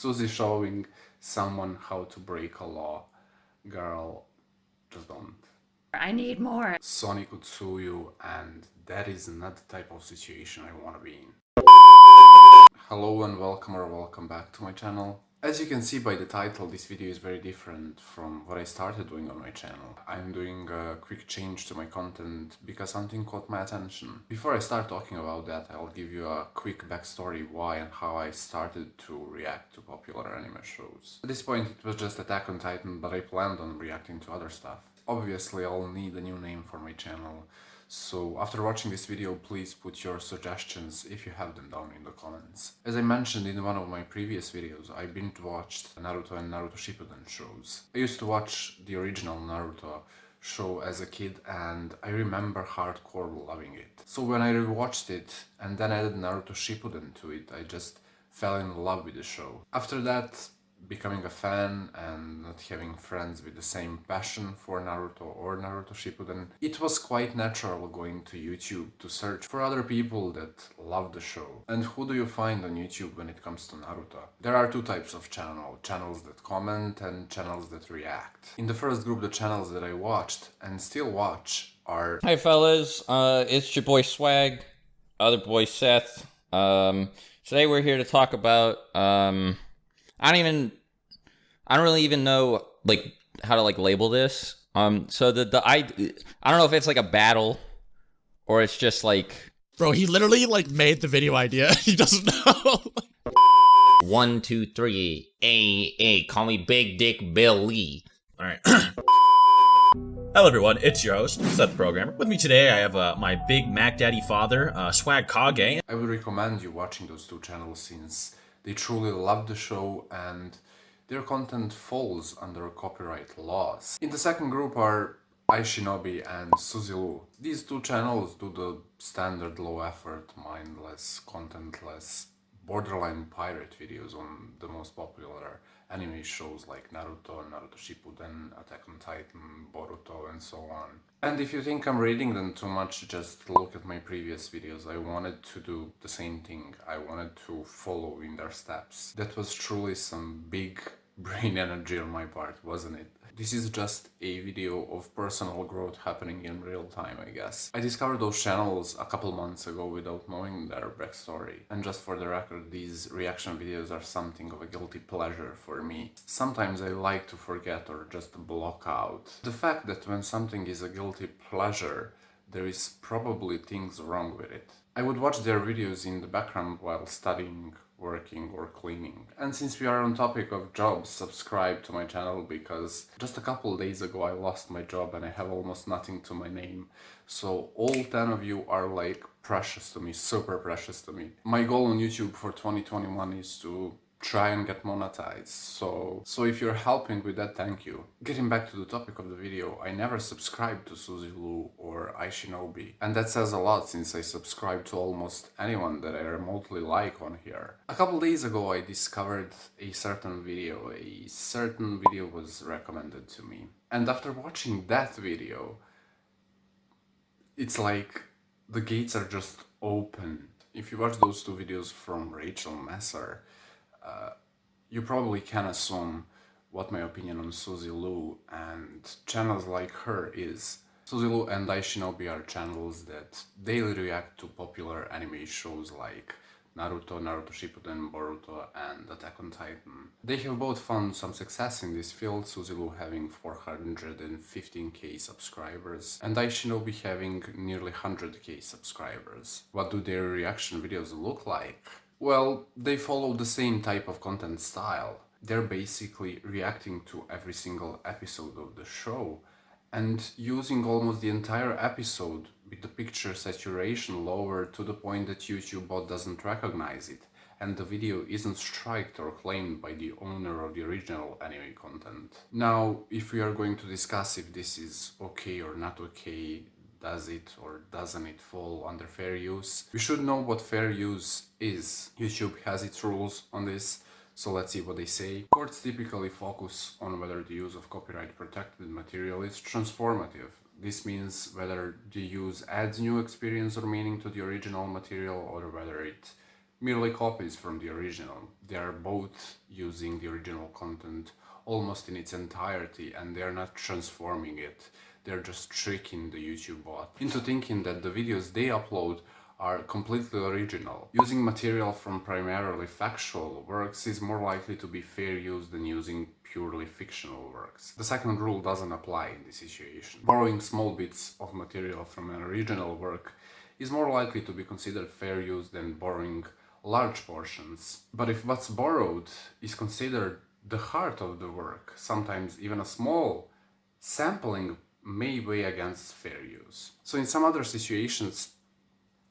Suzy showing someone how to break a law. Girl, just don't. I need more. Sony could sue you, and that is not the type of situation I want to be in. Hello and welcome or welcome back to my channel. As you can see by the title, this video is very different from what I started doing on my channel. I'm doing a quick change to my content because something caught my attention. Before I start talking about that, I'll give you a quick backstory why and how I started to react to popular anime shows. At this point it was just Attack on Titan, but I planned on reacting to other stuff. Obviously I'll need a new name for my channel, so after watching this video, please put your suggestions, if you have them, down in the comments. As I mentioned in one of my previous videos, I binge-watched Naruto and Naruto Shippuden shows. I used to watch the original Naruto show as a kid and I remember hardcore loving it. So when I rewatched it and then added Naruto Shippuden to it, I just fell in love with the show. After that, becoming a fan and not having friends with the same passion for Naruto or Naruto Shippuden, it was quite natural going to YouTube to search for other people that love the show. And who do you find on YouTube when it comes to Naruto? There are two types of channels that comment and channels that react. In the first group, the channels that I watched and still watch are... Hi fellas, it's your boy Swag, other boy Seth. Today we're here to talk about, I don't really even know how to label this. So I don't know if it's like a battle or it's just like, bro, he literally made the video idea. He doesn't know. 1, 2, 3, call me Big Dick Billy. All right. Hello everyone, it's your host, Seth the Programmer. With me today I have my big Mac Daddy father, Swag Kage. I would recommend you watching those two channels since they truly love the show and their content falls under copyright laws. In the second group are Ishinobi and Suzy Lu. These two channels do the standard low effort, mindless, contentless, borderline pirate videos on the most popular anime shows like Naruto, Naruto Shippuden, Attack on Titan, Boruto, and so on. And if you think I'm reading them too much, just look at my previous videos. I wanted to do the same thing. I wanted to follow in their steps. That was truly some big brain energy on my part, wasn't it? This is just a video of personal growth happening in real time, I guess. I discovered those channels a couple months ago without knowing their backstory. And just for the record, these reaction videos are something of a guilty pleasure for me. Sometimes I like to forget or just block out the fact that when something is a guilty pleasure, there is probably things wrong with it. I would watch their videos in the background while studying, working or cleaning. And since we are on topic of jobs, subscribe to my channel because just a couple days ago I lost my job and I have almost nothing to my name. So all 10 of you are precious to me, super precious to me. My goal on YouTube for 2021 is to try and get monetized, so if you're helping with that, thank you. Getting back to the topic of the video, I never subscribed to Suzy Lu or ishinobi, and that says a lot since I subscribe to almost anyone that I remotely like on here. A couple days ago I discovered a certain video was recommended to me, and after watching that video, it's like the gates are just open. If you watch those two videos from Rachel Messer, you probably can assume what my opinion on Suzy Lu and channels like her is. Suzy Lu and ishinobi are channels that daily react to popular anime shows like Naruto, Naruto Shippuden, Boruto, and Attack on Titan. They have both found some success in this field, Suzy Lu having 415k subscribers, and ishinobi having nearly 100k subscribers. What do their reaction videos look like? Well, they follow the same type of content style. They're basically reacting to every single episode of the show and using almost the entire episode with the picture saturation lowered to the point that YouTube bot doesn't recognize it and the video isn't striked or claimed by the owner of the original anime content. Now, if we are going to discuss if this is okay or not okay, does it or doesn't it fall under fair use? We should know what fair use is. YouTube has its rules on this, so let's see what they say. Courts typically focus on whether the use of copyright protected material is transformative. This means whether the use adds new experience or meaning to the original material or whether it merely copies from the original. They are both using the original content almost in its entirety, and they're not transforming it. They're just tricking the YouTube bot into thinking that the videos they upload are completely original. Using material from primarily factual works is more likely to be fair use than using purely fictional works. The second rule doesn't apply in this situation. Borrowing small bits of material from an original work is more likely to be considered fair use than borrowing large portions. But if what's borrowed is considered the heart of the work, sometimes even a small sampling may weigh against fair use. So in some other situations,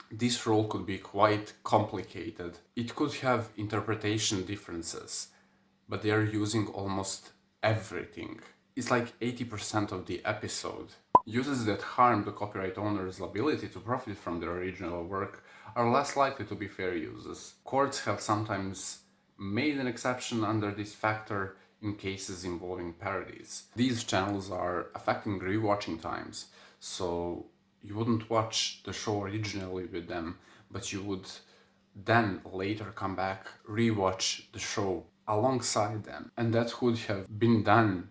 this rule could be quite complicated. It could have interpretation differences, but they are using almost everything. It's like 80% of the episode. Uses that harm the copyright owner's ability to profit from their original work are less likely to be fair uses. Courts have sometimes made an exception under this factor in cases involving parodies. These channels are affecting rewatching times, so you wouldn't watch the show originally with them, but you would then later come back, rewatch the show alongside them. And that could have been done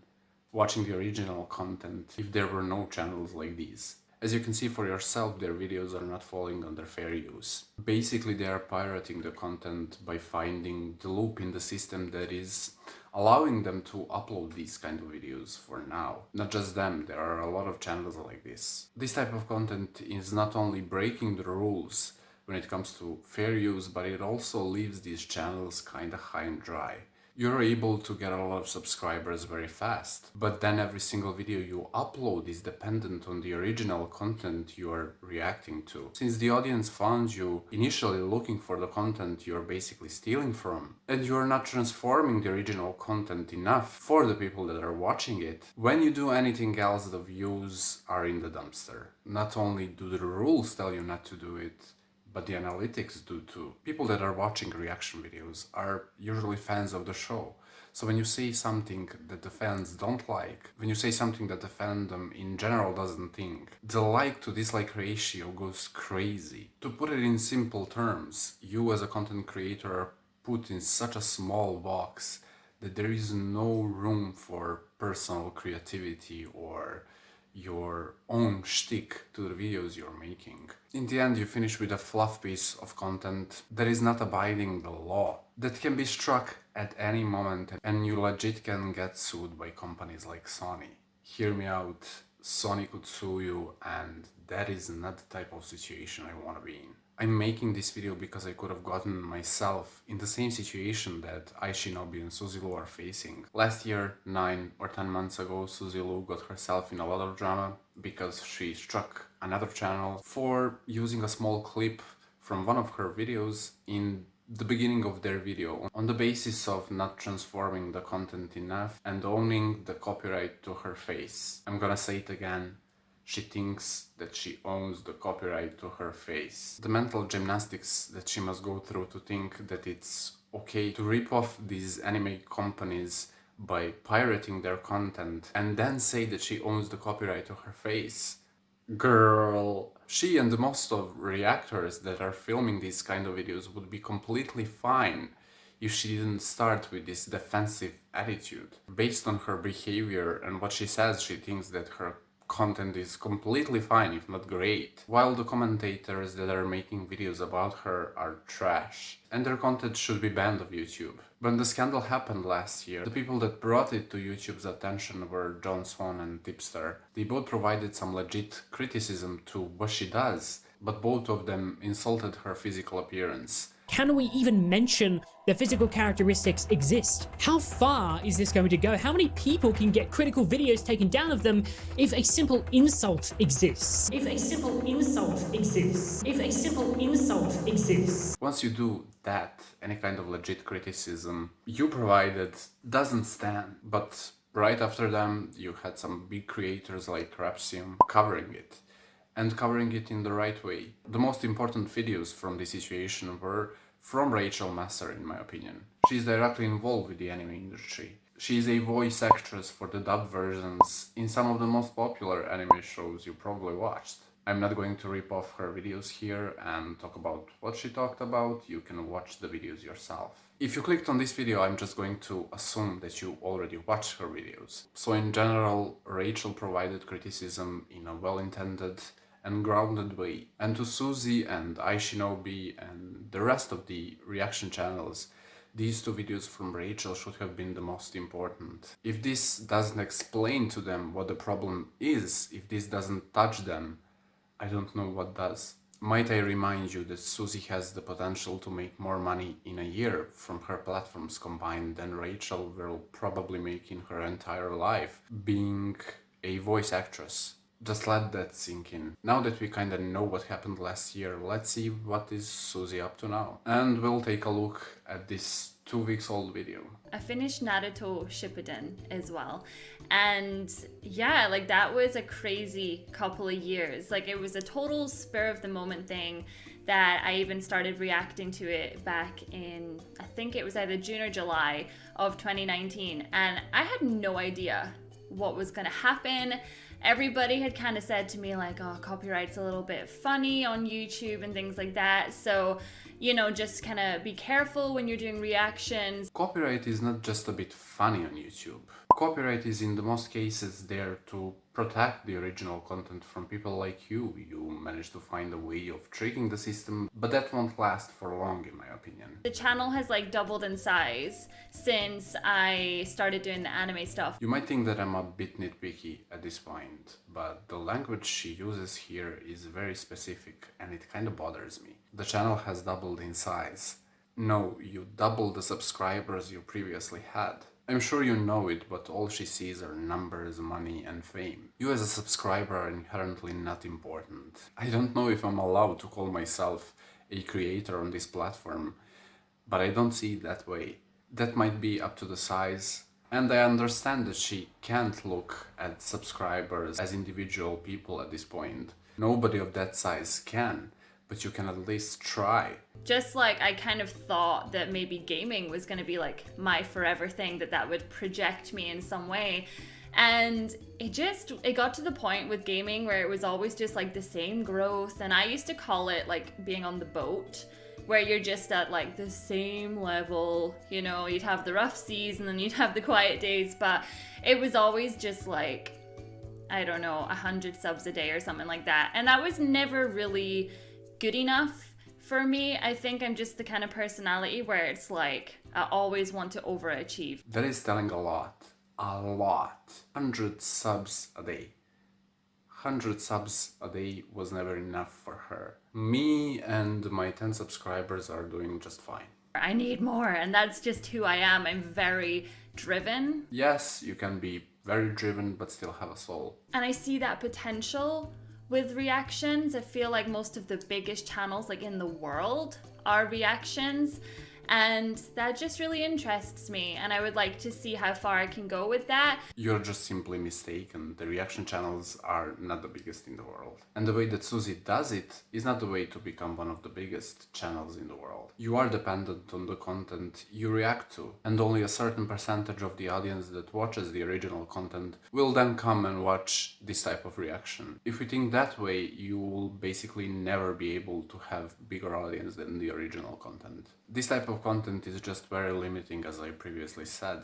watching the original content if there were no channels like these. As you can see for yourself, their videos are not falling under fair use. Basically, they are pirating the content by finding the loop in the system that is allowing them to upload these kind of videos for now. Not just them, there are a lot of channels like this. This type of content is not only breaking the rules when it comes to fair use, but it also leaves these channels kinda high and dry. You're able to get a lot of subscribers very fast, but then every single video you upload is dependent on the original content you are reacting to. Since the audience found you initially looking for the content you're basically stealing from, and you're not transforming the original content enough for the people that are watching it, when you do anything else, the views are in the dumpster. Not only do the rules tell you not to do it, but the analytics do too. People that are watching reaction videos are usually fans of the show. So when you say something that the fans don't like, when you say something that the fandom in general doesn't think, the like to dislike ratio goes crazy. To put it in simple terms, you as a content creator are put in such a small box that there is no room for personal creativity or your own shtick to the videos you're making. In the end, you finish with a fluff piece of content that is not abiding the law, that can be struck at any moment, and you legit can get sued by companies like Sony. Hear me out, Sony could sue you, and that is not the type of situation I want to be in. I'm making this video because I could have gotten myself in the same situation that Ishinobi and Suzy Lu are facing. Last year, 9 or 10 months ago, Suzy Lu got herself in a lot of drama because she struck another channel for using a small clip from one of her videos in the beginning of their video on the basis of not transforming the content enough and owning the copyright to her face. I'm gonna say it again. She thinks that she owns the copyright to her face. The mental gymnastics that she must go through to think that it's okay to rip off these anime companies by pirating their content and then say that she owns the copyright to her face. Girl. She and most of reactors that are filming these kind of videos would be completely fine if she didn't start with this defensive attitude. Based on her behavior and what she says, she thinks that her content is completely fine, if not great, while the commentators that are making videos about her are trash, and their content should be banned off YouTube. When the scandal happened last year, the people that brought it to YouTube's attention were John Swan and Tipster. They both provided some legit criticism to what she does, but both of them insulted her physical appearance. Can we even mention the physical characteristics exist? How far is this going to go? How many people can get critical videos taken down of them if a simple insult exists? If a simple insult exists. If a simple insult exists. Once you do that, any kind of legit criticism you provided doesn't stand. But right after them, you had some big creators like Rapsium covering it. And covering it in the right way. The most important videos from this situation were from Rachel Masser, in my opinion. She's directly involved with the anime industry. She is a voice actress for the dub versions in some of the most popular anime shows you probably watched. I'm not going to rip off her videos here and talk about what she talked about. You can watch the videos yourself. If you clicked on this video, I'm just going to assume that you already watched her videos. So in general, Rachel provided criticism in a well-intended and grounded way. And to Suzy and ishinobi and the rest of the reaction channels, these two videos from Rachel should have been the most important. If this doesn't explain to them what the problem is, if this doesn't touch them, I don't know what does. Might I remind you that Suzy has the potential to make more money in a year from her platforms combined than Rachel will probably make in her entire life, being a voice actress. Just let that sink in. Now that we kinda know what happened last year, let's see what is Suzy up to now. And we'll take a look at this 2 weeks old video. I finished Naruto Shippuden as well. And yeah, like that was a crazy couple of years. Like it was a total spur of the moment thing that I even started reacting to it back in, I think it was either June or July of 2019. And I had no idea what was gonna happen. Everybody had kind of said to me like, oh, copyright's a little bit funny on YouTube and things like that. So, you know, just kind of be careful when you're doing reactions. Copyright is not just a bit funny on YouTube. Copyright is in the most cases there to protect the original content from people like you. You manage to find a way of tricking the system, but that won't last for long in my opinion. The channel has like doubled in size since I started doing the anime stuff. You might think that I'm a bit nitpicky at this point, but the language she uses here is very specific and it kind of bothers me. The channel has doubled in size. No, you doubled the subscribers you previously had. I'm sure you know it, but all she sees are numbers, money, and fame. You as a subscriber are inherently not important. I don't know if I'm allowed to call myself a creator on this platform, but I don't see it that way. That might be up to the size, and I understand that she can't look at subscribers as individual people at this point. Nobody of that size can, but you can at least try. Just like I kind of thought that maybe gaming was going to be like my forever thing, that would project me in some way. And it got to the point with gaming where it was always just like the same growth. And I used to call it like being on the boat, where you're just at like the same level. You know, you'd have the rough seas and then you'd have the quiet days, but it was always just like, I don't know, 100 subs a day or something like that. And that was never really good enough for me. I think I'm just the kind of personality where it's like I always want to overachieve. That is telling a lot. A lot. 100 subs a day. 100 subs a day was never enough for her. Me and my 10 subscribers are doing just fine. I need more, and that's just who I am. I'm very driven. Yes, you can be very driven but still have a soul. And I see that potential with reactions. I feel like most of the biggest channels like in the world are reactions, and that just really interests me, and I would like to see how far I can go with that. You're just simply mistaken. The reaction channels are not the biggest in the world. And the way that Suzy does it is not the way to become one of the biggest channels in the world. You are dependent on the content you react to, and only a certain percentage of the audience that watches the original content will then come and watch this type of reaction. If you think that way, you will basically never be able to have bigger audience than the original content. This type of content is just very limiting, as I previously said,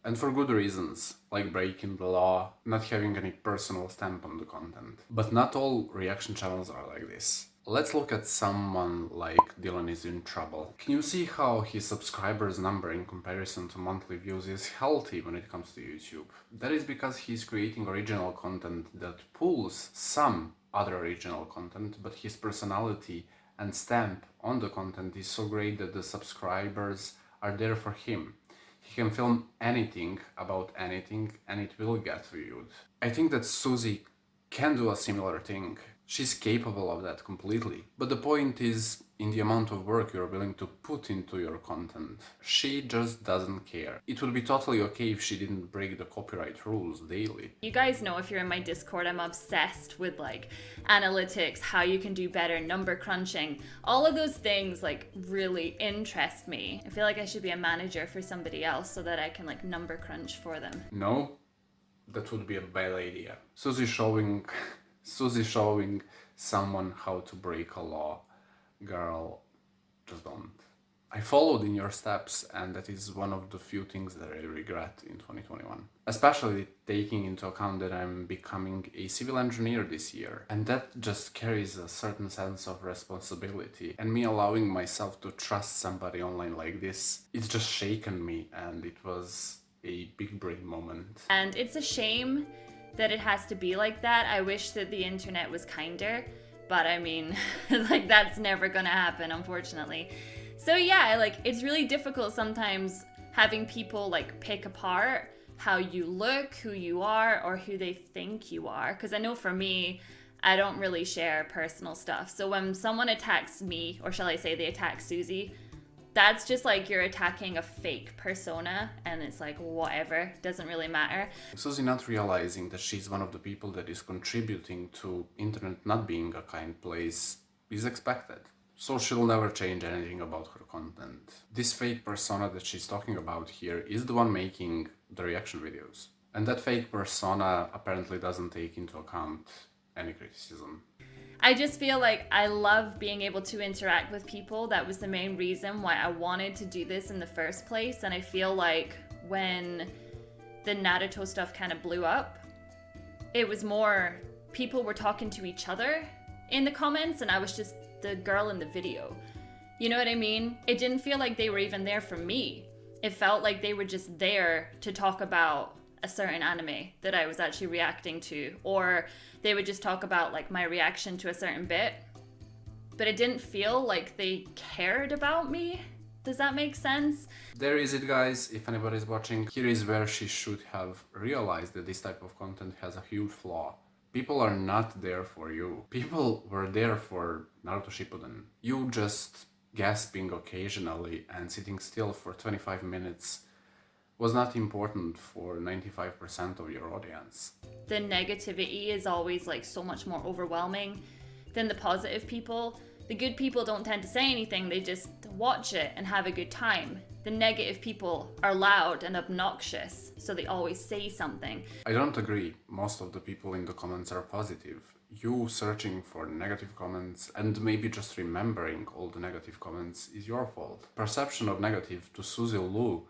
and for good reasons, like breaking the law, not having any personal stamp on the content. But not all reaction channels are like this. Let's look at someone like Dylan is in trouble. Can you see how his subscribers number in comparison to monthly views is healthy when it comes to YouTube? That is because he's creating original content that pulls some other original content, but his personality and stamp on the content is so great that the subscribers are there for him. He can film anything about anything and it will get viewed. I think that Suzy can do a similar thing. She's capable of that completely. But the point is in the amount of work you're willing to put into your content. She just doesn't care. It would be totally okay if she didn't break the copyright rules daily. You guys know, if you're in my Discord, I'm obsessed with like analytics, how you can do better, number crunching. All of those things like really interest me. I feel like I should be a manager for somebody else so that I can like number crunch for them. No, that would be a bad idea. Suzy's showing Suzy showing someone how to break a law. Girl, just don't. I followed in your steps, and that is one of the few things that I regret in 2021. Especially taking into account that I'm becoming a civil engineer this year. And that just carries a certain sense of responsibility. And me allowing myself to trust somebody online like this, it's just shaken me, and it was a big brain moment. And it's a shame that it has to be like that. I wish that the internet was kinder, but I mean, like, that's never gonna happen, unfortunately. So yeah, like, it's really difficult sometimes having people like pick apart how you look, who you are, or who they think you are. Because I know for me, I don't really share personal stuff. So when someone attacks me, or shall I say they attack Suzy, that's just like you're attacking a fake persona, and it's like, whatever, doesn't really matter. Suzy not realizing that she's one of the people that is contributing to internet not being a kind place is expected. So she'll never change anything about her content. This fake persona that she's talking about here is the one making the reaction videos. And that fake persona apparently doesn't take into account any criticism. I just feel like I love being able to interact with people. That was the main reason why I wanted to do this in the first place. And I feel like when the Naruto stuff kind of blew up, it was more people were talking to each other in the comments, and I was just the girl in the video. You know what I mean? It didn't feel like they were even there for me. It felt like they were just there to talk about a certain anime that I was actually reacting to, or they would just talk about like my reaction to a certain bit, but it didn't feel like they cared about me. Does that make sense? There is it, guys. If anybody's watching, here is where she should have realized that this type of content has a huge flaw. People are not there for you. People were there for Naruto Shippuden. You just gasping occasionally and sitting still for 25 minutes was not important for 95% of your audience. The negativity is always like so much more overwhelming than the positive people. The good people don't tend to say anything, they just watch it and have a good time. The negative people are loud and obnoxious, so they always say something. I don't agree. Most of the people in the comments are positive. You searching for negative comments and maybe just remembering all the negative comments is your fault. Perception of negative to Suzy Lu,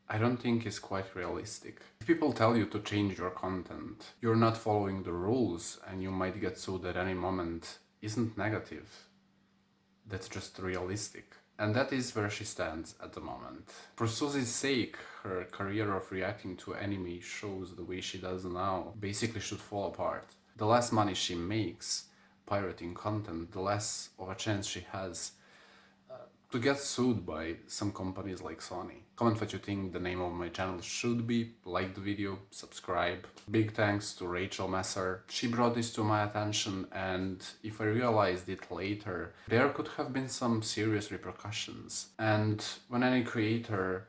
I don't think is quite realistic. If people tell you to change your content, you're not following the rules and you might get sued at any moment, isn't negative. That's just realistic. And that is where she stands at the moment. For Suzy's sake, her career of reacting to anime shows the way she does now basically should fall apart. The less money she makes pirating content, the less of a chance she has to get sued by some companies like Sony. Comment what you think the name of my channel should be, like the video, subscribe. Big thanks to Rachel Messer. She brought this to my attention, and if I realized it later, there could have been some serious repercussions. And when any creator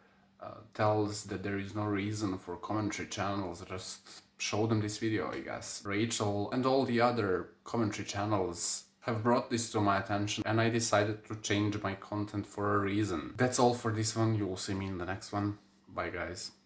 tells that there is no reason for commentary channels, just show them this video, I guess. Rachel and all the other commentary channels have brought this to my attention, and I decided to change my content for a reason. That's all for this one. You will see me in the next one. Bye, guys.